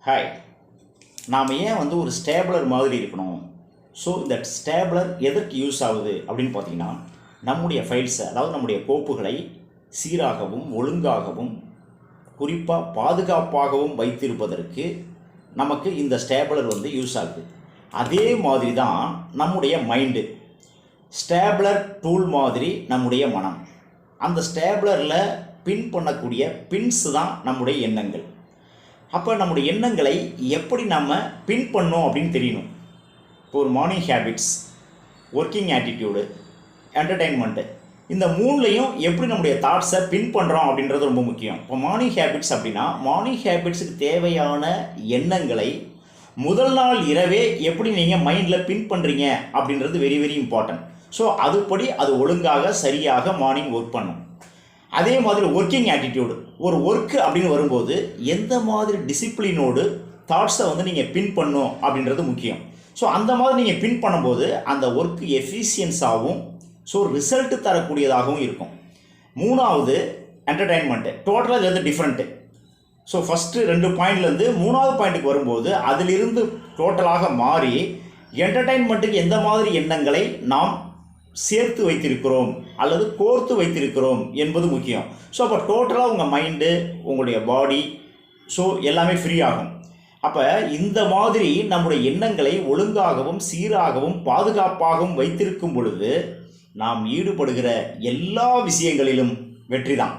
Hi. நாம் ஏன் ஒரு ஸ்டேபிளர் மாதிரி இருக்கணும்? ஸோ இந்த ஸ்டேபிளர் எதற்கு யூஸ் ஆகுது அப்படின்னு பார்த்தீங்கன்னா, நம்முடைய ஃபைல்ஸை, அதாவது நம்முடைய கோப்புகளை சீராகவும் ஒழுங்காகவும் குறிப்பாக பாதுகாப்பாகவும் வைத்திருப்பதற்கு நமக்கு இந்த ஸ்டேபிளர் யூஸ் ஆகுது. அதே மாதிரி தான் நம்முடைய மைண்டு. ஸ்டேபிளர் டூல் மாதிரி நம்முடைய மனம். அந்த ஸ்டேபிளரில் பின் பண்ணக்கூடிய பின்ஸ் தான் நம்முடைய எண்ணங்கள். அப்போ நம்முடைய எண்ணங்களை எப்படி நம்ம பின் பண்ணோம் அப்படின்னு தெரியணும். இப்போ ஒரு மார்னிங் ஹேபிட்ஸ், ஒர்க்கிங் ஆட்டிடியூடு, என்டர்டெயின்மெண்ட்டு, இந்த மூணுலையும் எப்படி நம்முடைய தாட்ஸை பின் பண்ணுறோம் அப்படின்றது ரொம்ப முக்கியம். இப்போ மார்னிங் ஹேபிட்ஸ் அப்படின்னா, மார்னிங் ஹேபிட்ஸுக்கு தேவையான எண்ணங்களை முதல் நாள் இரவே எப்படி நீங்கள் மைண்டில் பின் பண்ணுறீங்க அப்படின்றது வெரி வெரி இம்பார்ட்டன்ட். ஸோ அதுபடி அது ஒழுங்காக சரியாக மார்னிங் ஒர்க் பண்ணும். அதே மாதிரி ஒர்க்கிங் ஆட்டிடியூடு, ஒரு ஒர்க்கு அப்படின்னு வரும்போது எந்த மாதிரி டிசிப்ளினோடு தாட்ஸை நீங்கள் பின் பண்ணும் அப்படின்றது முக்கியம். ஸோ அந்த மாதிரி நீங்கள் பின் பண்ணும்போது அந்த ஒர்க்கு எஃபிஷியன்ஸாகவும் ஸோ ரிசல்ட்டு தரக்கூடியதாகவும் இருக்கும். மூணாவது என்டர்டெயின்மெண்ட்டு. டோட்டலாக இது டிஃப்ரெண்ட்டு. ஸோ ஃபஸ்ட்டு 2 பாயிண்ட்லேருந்து 3வது பாயிண்ட்டுக்கு வரும்போது அதிலிருந்து டோட்டலாக மாறி என்டர்டெயின்மெண்ட்டுக்கு எந்த மாதிரி எண்ணங்களை நாம் சேர்த்து வைத்திருக்கிறோம் அல்லது கோர்த்து வைத்திருக்கிறோம் என்பது முக்கியம். ஸோ அப்போ டோட்டலாக உங்கள் மைண்டு, உங்களுடைய பாடி, ஸோ எல்லாமே ஃப்ரீ ஆகும். அப்போ இந்த மாதிரி நம்முடைய எண்ணங்களை ஒழுங்காகவும் சீராகவும் பாதுகாப்பாகவும் வைத்திருக்கும் பொழுது நாம் ஈடுபடுகிற எல்லா விஷயங்களிலும் வெற்றி தான்.